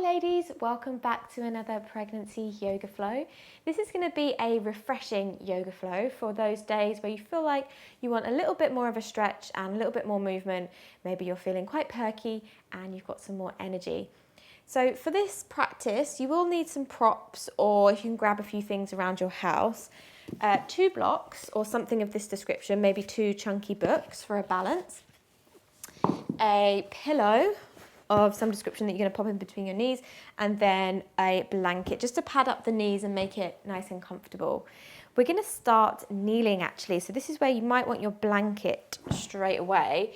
Hi ladies, welcome back to another pregnancy yoga flow. This is going to be a refreshing yoga flow for those days where you feel like you want a little bit more of a stretch and a little bit more movement. Maybe you're feeling quite perky and you've got some more energy. So for this practice, you will need some props, or if you can grab a few things around your house. 2 blocks or something of this description, maybe 2 chunky books for a balance. A pillow of some description that you're going to pop in between your knees, and then a blanket just to pad up the knees and make it nice and comfortable. We're going to start kneeling actually, so this is where you might want your blanket straight away,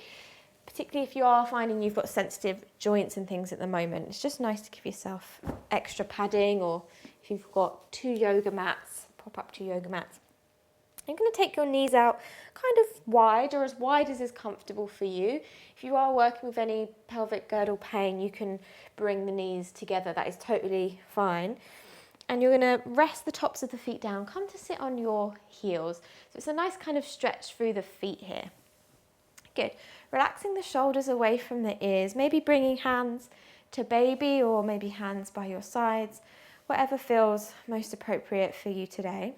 particularly if you are finding you've got sensitive joints and things at the moment. It's just nice to give yourself extra padding, or if you've got 2 yoga mats, pop up 2 yoga mats. You're going to take your knees out kind of wide, or as wide as is comfortable for you. If you are working with any pelvic girdle pain, you can bring the knees together. That is totally fine. And you're going to rest the tops of the feet down. Come to sit on your heels. So it's a nice kind of stretch through the feet here. Good. Relaxing the shoulders away from the ears. Maybe bringing hands to baby, or maybe hands by your sides. Whatever feels most appropriate for you today.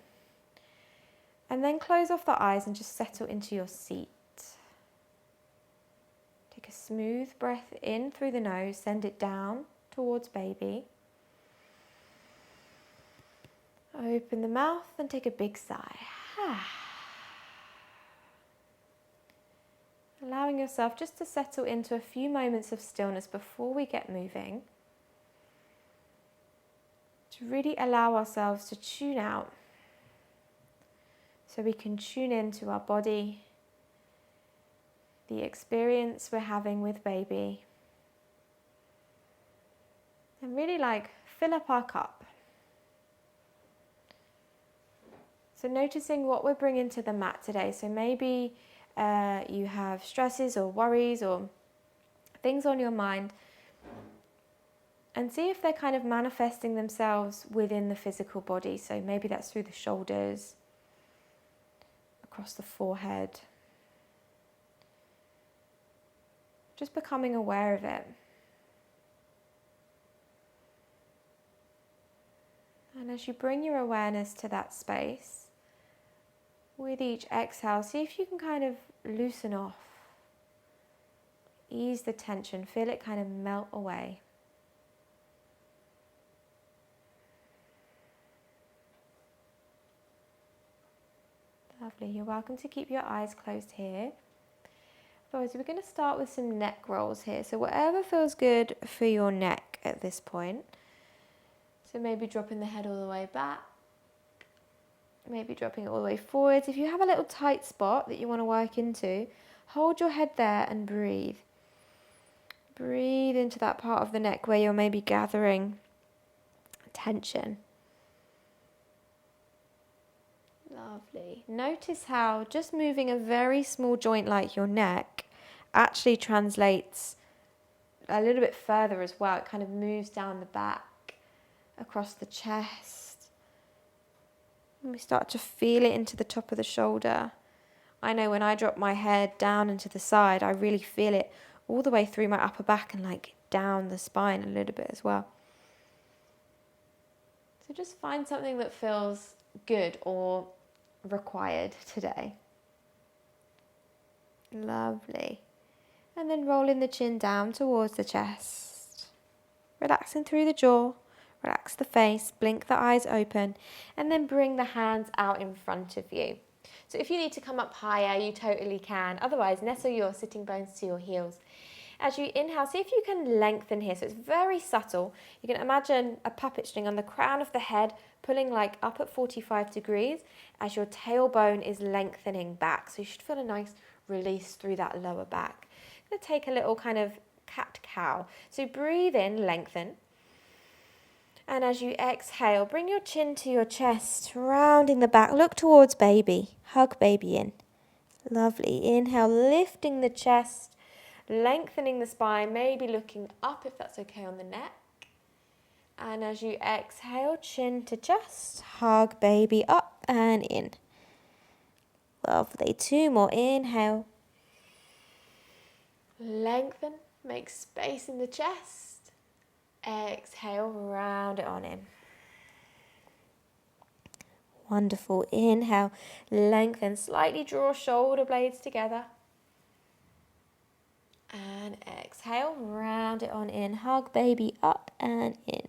And then close off the eyes and just settle into your seat. Take a smooth breath in through the nose, send it down towards baby. Open the mouth and take a big sigh. Allowing yourself just to settle into a few moments of stillness before we get moving. To really allow ourselves to tune out, so we can tune into our body, the experience we're having with baby, and really fill up our cup. So noticing what we're bringing to the mat today. So maybe you have stresses or worries or things on your mind, and see if they're kind of manifesting themselves within the physical body. So maybe that's through the shoulders, across the forehead. Just becoming aware of it. And as you bring your awareness to that space, with each exhale, see if you can kind of loosen off. Ease the tension, feel it kind of melt away. Lovely. You're welcome to keep your eyes closed here. Otherwise, we're going to start with some neck rolls here. So whatever feels good for your neck at this point. So maybe dropping the head all the way back. Maybe dropping it all the way forwards. If you have a little tight spot that you want to work into, hold your head there and breathe. Breathe into that part of the neck where you're maybe gathering tension. Lovely. Notice how just moving a very small joint like your neck actually translates a little bit further as well. It kind of moves down the back, across the chest. And we start to feel it into the top of the shoulder. I know when I drop my head down into the side, I really feel it all the way through my upper back and down the spine a little bit as well. So just find something that feels good or required today. Lovely. And then rolling the chin down towards the chest. Relaxing through the jaw. Relax the face. Blink the eyes open. And then bring the hands out in front of you. So if you need to come up higher, you totally can. Otherwise, nestle your sitting bones to your heels. As you inhale, see if you can lengthen here. So it's very subtle. You can imagine a puppet string on the crown of the head, pulling up at 45 degrees as your tailbone is lengthening back. So you should feel a nice release through that lower back. I'm going to take a little kind of cat-cow. So breathe in, lengthen. And as you exhale, bring your chin to your chest, rounding the back. Look towards baby. Hug baby in. Lovely. Inhale, lifting the chest. Lengthening the spine, maybe looking up if that's okay on the neck. And as you exhale, chin to chest, hug baby up and in. Lovely. 2 more. Inhale. Lengthen, make space in the chest. Exhale, round it on in. Wonderful. Inhale, lengthen, slightly draw shoulder blades together. And exhale, round it on in. Hug baby up and in.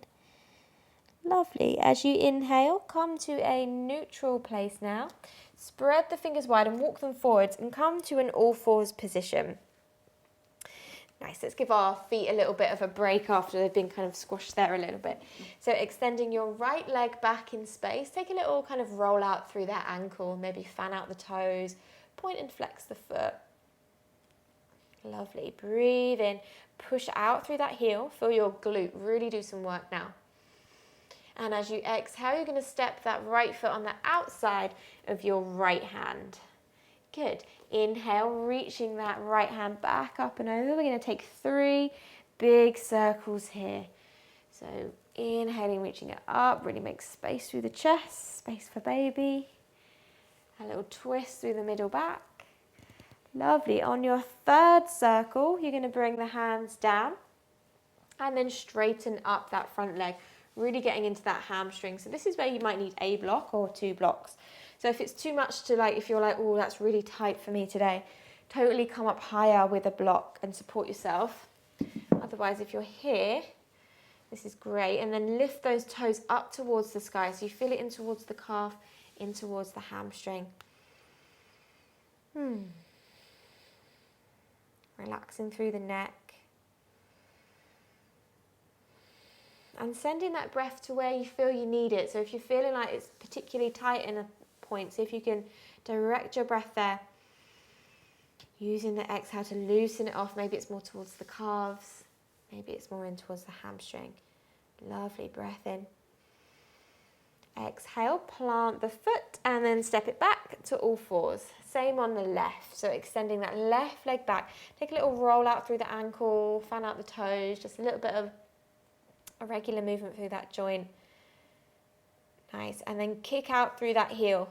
Lovely. As you inhale, come to a neutral place now. Spread the fingers wide and walk them forwards and come to an all fours position. Nice, let's give our feet a little bit of a break after they've been kind of squashed there a little bit. So extending your right leg back in space, take a little kind of roll out through that ankle, maybe fan out the toes, point and flex the foot. Lovely, breathe in, push out through that heel, feel your glute, really do some work now. And as you exhale, you're going to step that right foot on the outside of your right hand. Good. Inhale, reaching that right hand back up and over. We're going to take 3 big circles here. So inhaling, reaching it up, really make space through the chest, space for baby. A little twist through the middle back. Lovely. On your 3rd circle, you're going to bring the hands down and then straighten up that front leg, really getting into that hamstring. So this is where you might need a block or 2 blocks. So if it's too much to if you're like, oh, that's really tight for me today, totally come up higher with a block and support yourself. Otherwise, if you're here, this is great. And then lift those toes up towards the sky. So you feel it in towards the calf, in towards the hamstring. Relaxing through the neck. And sending that breath to where you feel you need it. So if you're feeling like it's particularly tight in a point, see if you can direct your breath there. Using the exhale to loosen it off. Maybe it's more towards the calves. Maybe it's more in towards the hamstring. Lovely, breath in. Exhale, plant the foot and then step it back to all fours. Same on the left. So extending that left leg back. Take a little roll out through the ankle, fan out the toes, just a little bit of a regular movement through that joint. Nice. And then kick out through that heel.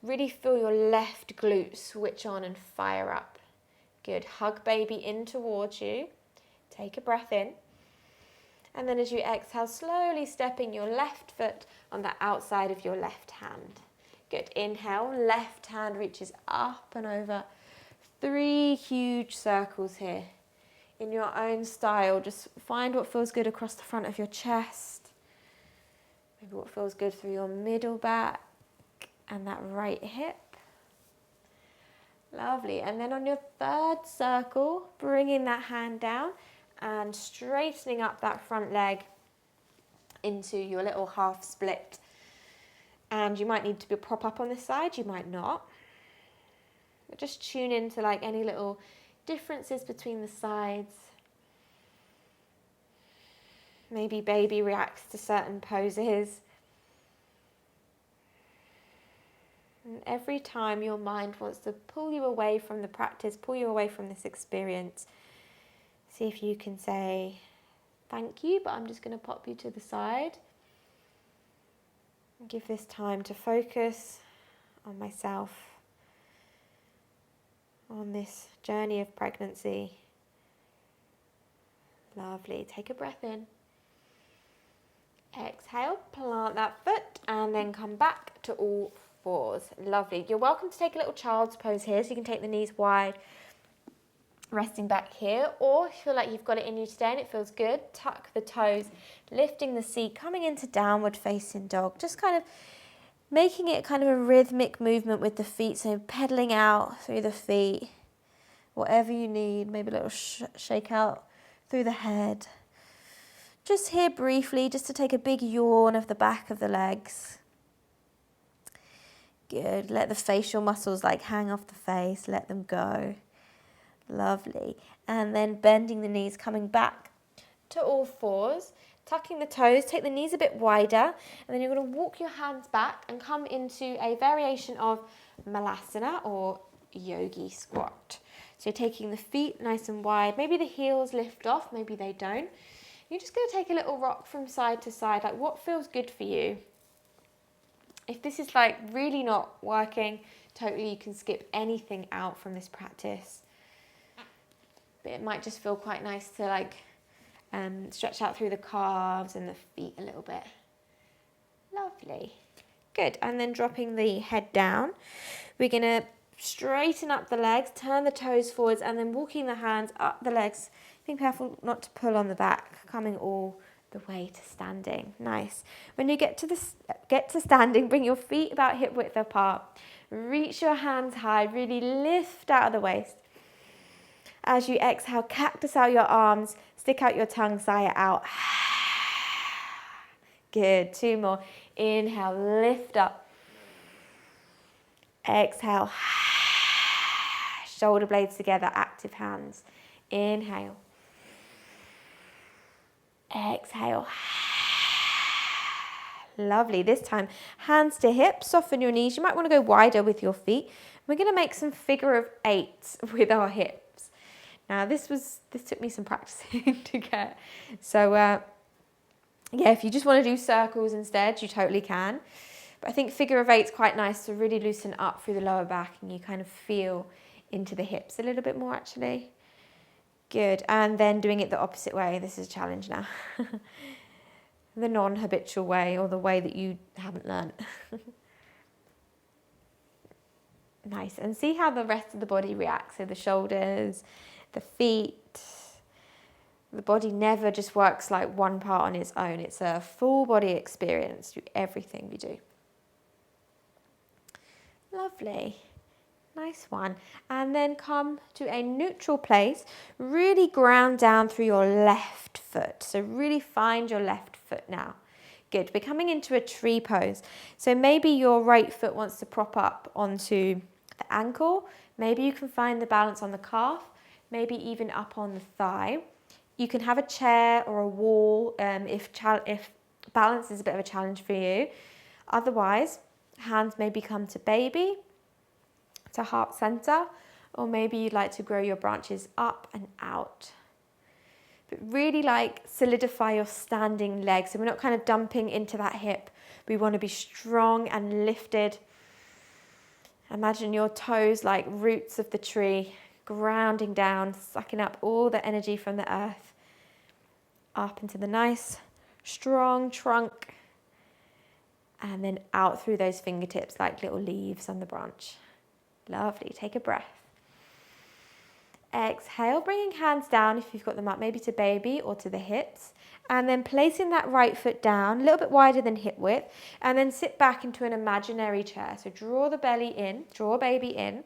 Really feel your left glute switch on and fire up. Good. Hug baby in towards you. Take a breath in. And then as you exhale, slowly stepping your left foot on the outside of your left hand. Good. Inhale, left hand reaches up and over. 3 huge circles here. In your own style, just find what feels good across the front of your chest. Maybe what feels good through your middle back and that right hip. Lovely. And then on your 3rd circle, bringing that hand down and straightening up that front leg into your little half split. And you might need to prop up on this side, you might not. But just tune into any little differences between the sides. Maybe baby reacts to certain poses. And every time your mind wants to pull you away from the practice, pull you away from this experience, see if you can say, thank you, but I'm just going to pop you to the side. And give this time to focus on myself, on this journey of pregnancy. Lovely. Take a breath in. Exhale, plant that foot and then come back to all fours. Lovely. You're welcome to take a little child's pose here, so you can take the knees wide, resting back here, or if you feel like you've got it in you today and it feels good, tuck the toes, lifting the seat, coming into downward facing dog, just kind of making it kind of a rhythmic movement with the feet, so pedaling out through the feet, whatever you need, maybe a little shake out through the head. Just here briefly, just to take a big yawn of the back of the legs. Good. Let the facial muscles hang off the face, let them go. Lovely. And then bending the knees, coming back to all fours, tucking the toes, take the knees a bit wider, and then you're going to walk your hands back and come into a variation of malasana or yogi squat. So you're taking the feet nice and wide, maybe the heels lift off, maybe they don't. You're just going to take a little rock from side to side, what feels good for you. If this is really not working, totally you can skip anything out from this practice. But it might just feel quite nice to Stretch out through the calves and the feet a little bit. Lovely. Good. And then dropping the head down, we're going to straighten up the legs, turn the toes forwards, and then walking the hands up the legs. Being careful not to pull on the back, coming all the way to standing. Nice. When you get to standing, bring your feet about hip width apart. Reach your hands high, really lift out of the waist. As you exhale, cactus out your arms, stick out your tongue, sigh it out. Good, 2 more. Inhale, lift up. Exhale, shoulder blades together, active hands. Inhale. Exhale. Lovely. This time, hands to hips, soften your knees. You might want to go wider with your feet. We're going to make some figure of 8s with our hips. Now, this took me some practicing to get. So, yeah, if you just want to do circles instead, you totally can. But I think figure of 8 is quite nice to really loosen up through the lower back and you kind of feel into the hips a little bit more actually. Good. And then doing it the opposite way. This is a challenge now. The non-habitual way, or the way that you haven't learned. Nice. And see how the rest of the body reacts. So the shoulders, the feet. The body never just works like one part on its own. It's a full body experience through everything we do. Lovely. Nice one. And then come to a neutral place. Really ground down through your left foot. So really find your left foot now. Good. We're coming into a tree pose. So maybe your right foot wants to prop up onto the ankle. Maybe you can find the balance on the calf. Maybe even up on the thigh. You can have a chair or a wall if balance is a bit of a challenge for you. Otherwise, hands maybe come to baby, to heart center, or maybe you'd like to grow your branches up and out. But really solidify your standing legs. So we're not kind of dumping into that hip. We want to be strong and lifted. Imagine your toes like roots of the tree, grounding down, sucking up all the energy from the earth, up into the nice, strong trunk, and then out through those fingertips like little leaves on the branch. Lovely. Take a breath. Exhale, bringing hands down if you've got them up, maybe to baby or to the hips, and then placing that right foot down, a little bit wider than hip width, and then sit back into an imaginary chair. So draw the belly in, draw baby in.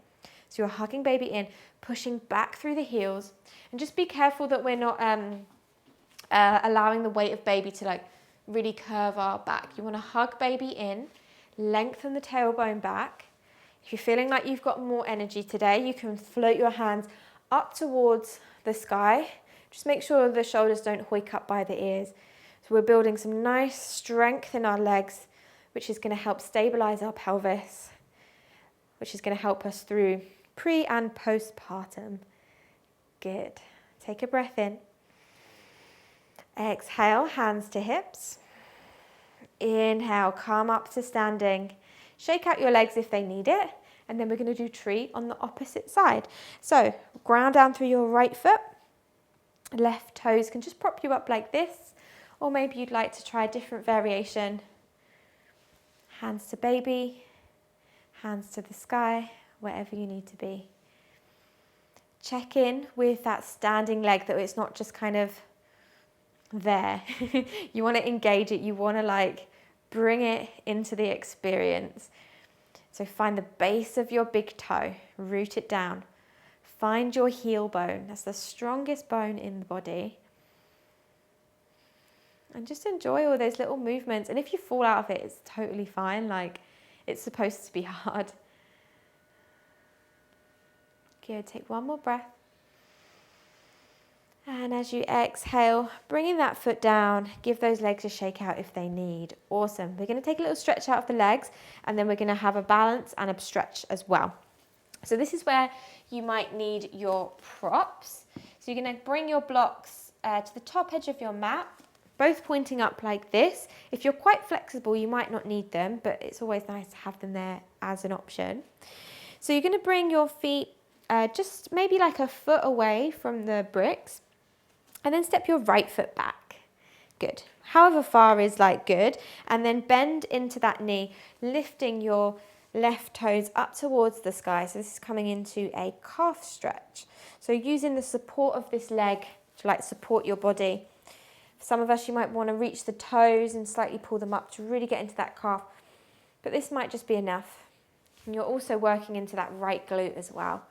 So you're hugging baby in, pushing back through the heels, and just be careful that we're not allowing the weight of baby to really curve our back. You want to hug baby in, lengthen the tailbone back. If you're feeling like you've got more energy today, you can float your hands up towards the sky. Just make sure the shoulders don't hoik up by the ears. So we're building some nice strength in our legs, which is going to help stabilize our pelvis, which is going to help us through pre and postpartum. Good. Take a breath in. Exhale, hands to hips. Inhale, come up to standing. Shake out your legs if they need it. And then we're going to do tree on the opposite side. So ground down through your right foot. Left toes can just prop you up like this. Or maybe you'd like to try a different variation. Hands to baby. Hands to the sky. Wherever you need to be. Check in with that standing leg, that it's not just kind of there. You want to engage it. You want to bring it into the experience. So find the base of your big toe, root it down. Find your heel bone. That's the strongest bone in the body. And just enjoy all those little movements. And if you fall out of it, it's totally fine. It's supposed to be hard. Good. Take one more breath. And as you exhale, bringing that foot down, give those legs a shake out if they need. Awesome. We're going to take a little stretch out of the legs, and then we're going to have a balance and a stretch as well. So this is where you might need your props. So you're going to bring your blocks to the top edge of your mat, both pointing up like this. If you're quite flexible, you might not need them, but it's always nice to have them there as an option. So you're going to bring your feet just maybe a foot away from the bricks. And then step your right foot back. Good. However far is like good. And then bend into that knee, lifting your left toes up towards the sky. So this is coming into a calf stretch. So using the support of this leg to like support your body. For some of us, you might want to reach the toes and slightly pull them up to really get into that calf. But this might just be enough. And you're also working into that right glute as well.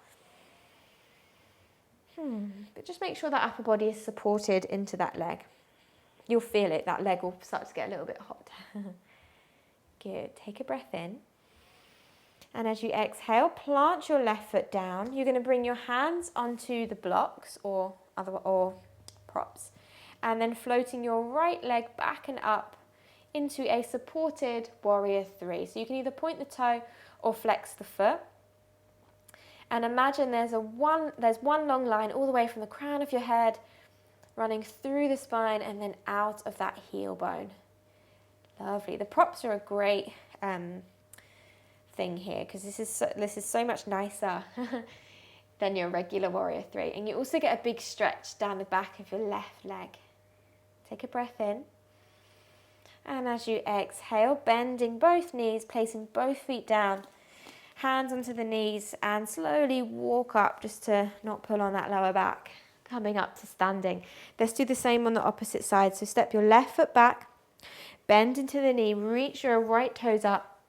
But just make sure that upper body is supported into that leg. You'll feel it, that leg will start to get a little bit hot. Good, take a breath in. And as you exhale, plant your left foot down. You're going to bring your hands onto the blocks or props. And then floating your right leg back and up into a supported warrior three. So you can either point the toe or flex the foot. And imagine there's one long line all the way from the crown of your head, running through the spine and then out of that heel bone. Lovely. The props are a great thing here because this is so much nicer than your regular warrior three. And you also get a big stretch down the back of your left leg. Take a breath in. And as you exhale, bending both knees, placing both feet down, hands onto the knees, and slowly walk up just to not pull on that lower back. Coming up to standing. Let's do the same on the opposite side. So step your left foot back, bend into the knee, reach your right toes up,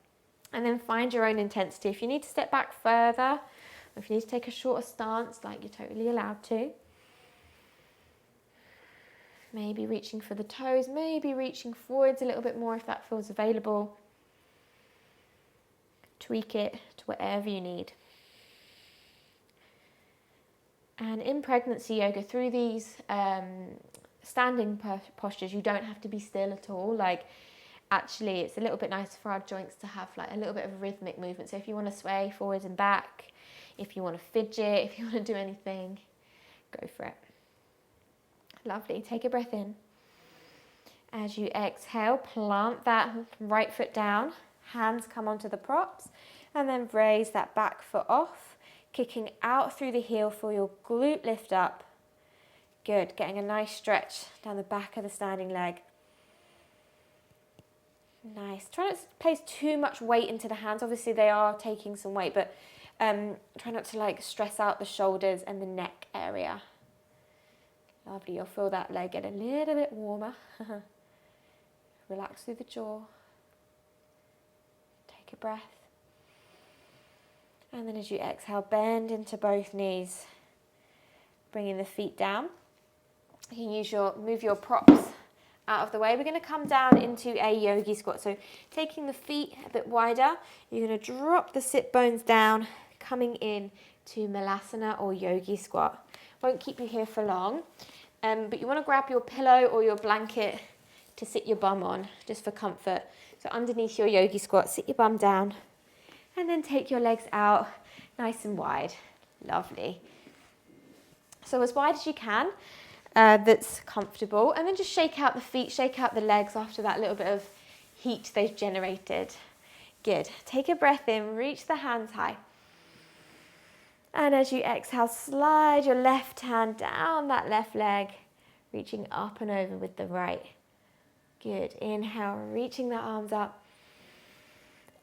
and then find your own intensity. If you need to step back further, or if you need to take a shorter stance, like you're totally allowed to. Maybe reaching for the toes, maybe reaching forwards a little bit more if that feels available. Tweak it to whatever you need. And in pregnancy yoga, through these standing postures, you don't have to be still at all. Like, actually, it's a little bit nicer for our joints to have like a little bit of rhythmic movement. So if you want to sway forwards and back, if you want to fidget, if you want to do anything, go for it. Lovely. Take a breath in. As you exhale, plant that right foot down. Hands come onto the props. And then raise that back foot off. Kicking out through the heel for your glute lift up. Good. Getting a nice stretch down the back of the standing leg. Nice. Try not to place too much weight into the hands. Obviously, they are taking some weight, but try not to like stress out the shoulders and the neck area. Lovely. You'll feel that leg get a little bit warmer. Relax through the jaw. Take a breath. And then as you exhale, bend into both knees. Bringing the feet down. You can move your props out of the way. We're going to come down into a yogi squat. So taking the feet a bit wider, you're going to drop the sit bones down, coming in to malasana or yogi squat. Won't keep you here for long, but you want to grab your pillow or your blanket to sit your bum on, just for comfort. So underneath your yogi squat, sit your bum down, and then take your legs out nice and wide. Lovely. So as wide as you can, that's comfortable, and then just shake out the feet, shake out the legs after that little bit of heat they've generated. Good. Take a breath in, reach the hands high. And as you exhale, slide your left hand down that left leg, reaching up and over with the right. Good. Inhale, reaching the arms up.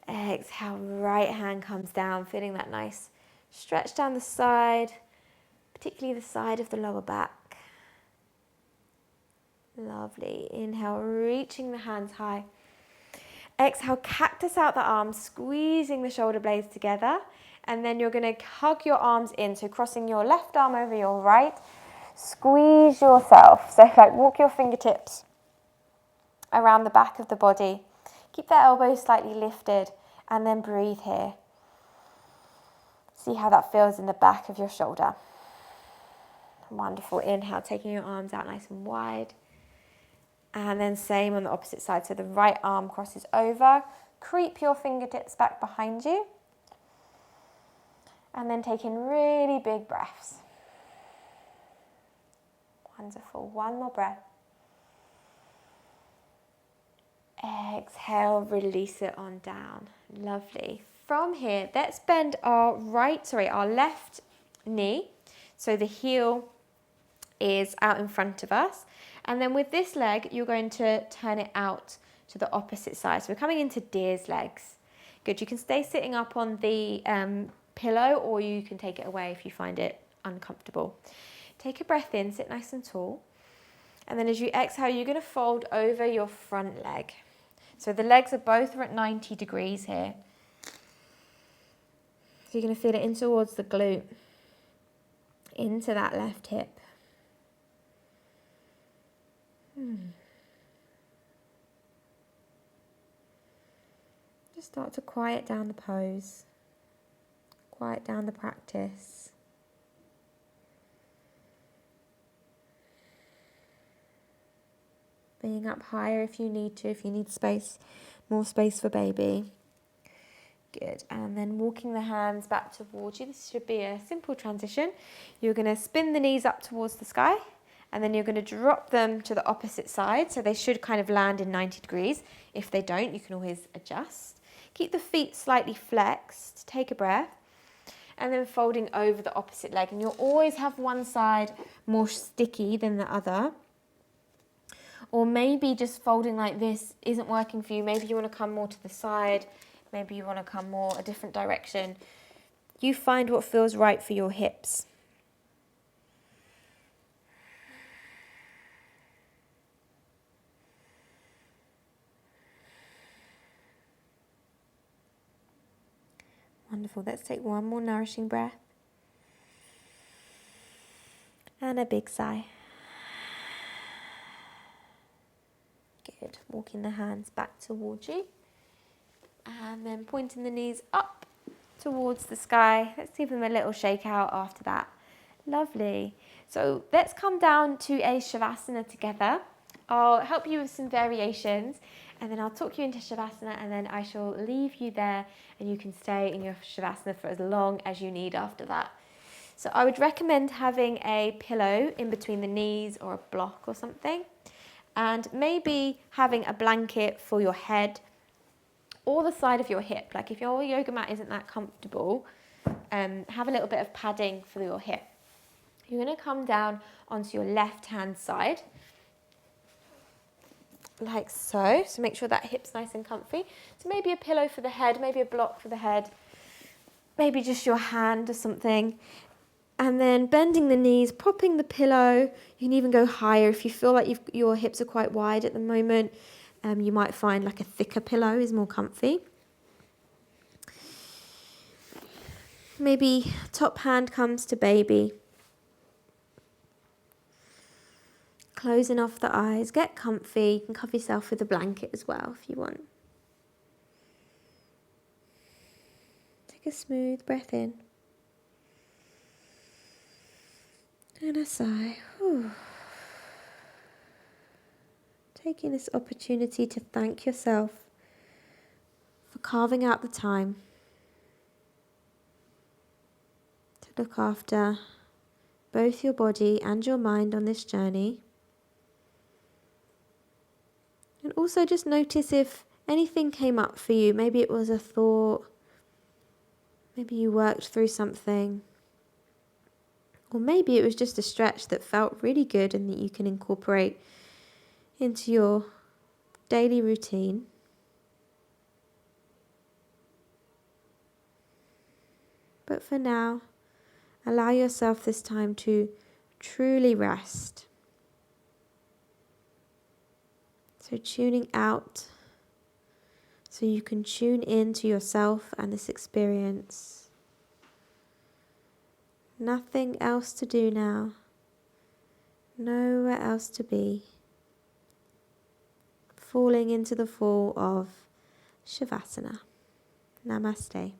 Exhale, right hand comes down, feeling that nice stretch down the side, particularly the side of the lower back. Lovely. Inhale, reaching the hands high. Exhale, cactus out the arms, squeezing the shoulder blades together. And then you're going to hug your arms in. So crossing your left arm over your right. Squeeze yourself. So like walk your fingertips around the back of the body. Keep the elbows slightly lifted. And then breathe here. See how that feels in the back of your shoulder. Wonderful. Inhale, taking your arms out nice and wide. And then same on the opposite side. So the right arm crosses over. Creep your fingertips back behind you. And then take in really big breaths. Wonderful. One more breath. Exhale, release it on down. Lovely. From here, let's bend our left knee. So the heel is out in front of us. And then with this leg, you're going to turn it out to the opposite side. So we're coming into deer's legs. Good, you can stay sitting up on the pillow, or you can take it away if you find it uncomfortable. Take a breath in, sit nice and tall. And then as you exhale, you're going to fold over your front leg. So the legs are both at 90 degrees here. So you're going to feel it in towards the glute, into that left hip. Just start to quiet down the pose, quiet down the practice. Being up higher if you need to, if you need space, more space for baby. Good, and then walking the hands back towards you. This should be a simple transition. You're going to spin the knees up towards the sky, and then you're going to drop them to the opposite side. So they should kind of land in 90 degrees. If they don't, you can always adjust. Keep the feet slightly flexed, take a breath, and then folding over the opposite leg. And you'll always have one side more sticky than the other. Or maybe just folding like this isn't working for you. Maybe you want to come more to the side. Maybe you want to come more a different direction. You find what feels right for your hips. Wonderful. Let's take one more nourishing breath. And a big sigh. Good. Walking the hands back towards you. And then pointing the knees up towards the sky. Let's give them a little shake out after that. Lovely. So let's come down to a Shavasana together. I'll help you with some variations, and then I'll talk you into Shavasana, and then I shall leave you there and you can stay in your Shavasana for as long as you need after that. So I would recommend having a pillow in between the knees or a block or something, and maybe having a blanket for your head or the side of your hip. Like if your yoga mat isn't that comfortable, have a little bit of padding for your hip. You're going to come down onto your left hand side, like so. So make sure that hip's nice and comfy. So maybe a pillow for the head, maybe a block for the head, maybe just your hand or something. And then bending the knees, propping the pillow. You can even go higher if you feel like your hips are quite wide at the moment. You might find like a thicker pillow is more comfy. Maybe top hand comes to baby. Closing off the eyes, get comfy. You can cover yourself with a blanket as well if you want. Take a smooth breath in. And a sigh. Whew. Taking this opportunity to thank yourself for carving out the time to look after both your body and your mind on this journey. And also just notice if anything came up for you. Maybe it was a thought, maybe you worked through something, or maybe it was just a stretch that felt really good and that you can incorporate into your daily routine. But for now, allow yourself this time to truly rest. So tuning out so you can tune in to yourself and this experience. Nothing else to do now. Nowhere else to be. Falling into the fall of Shavasana. Namaste.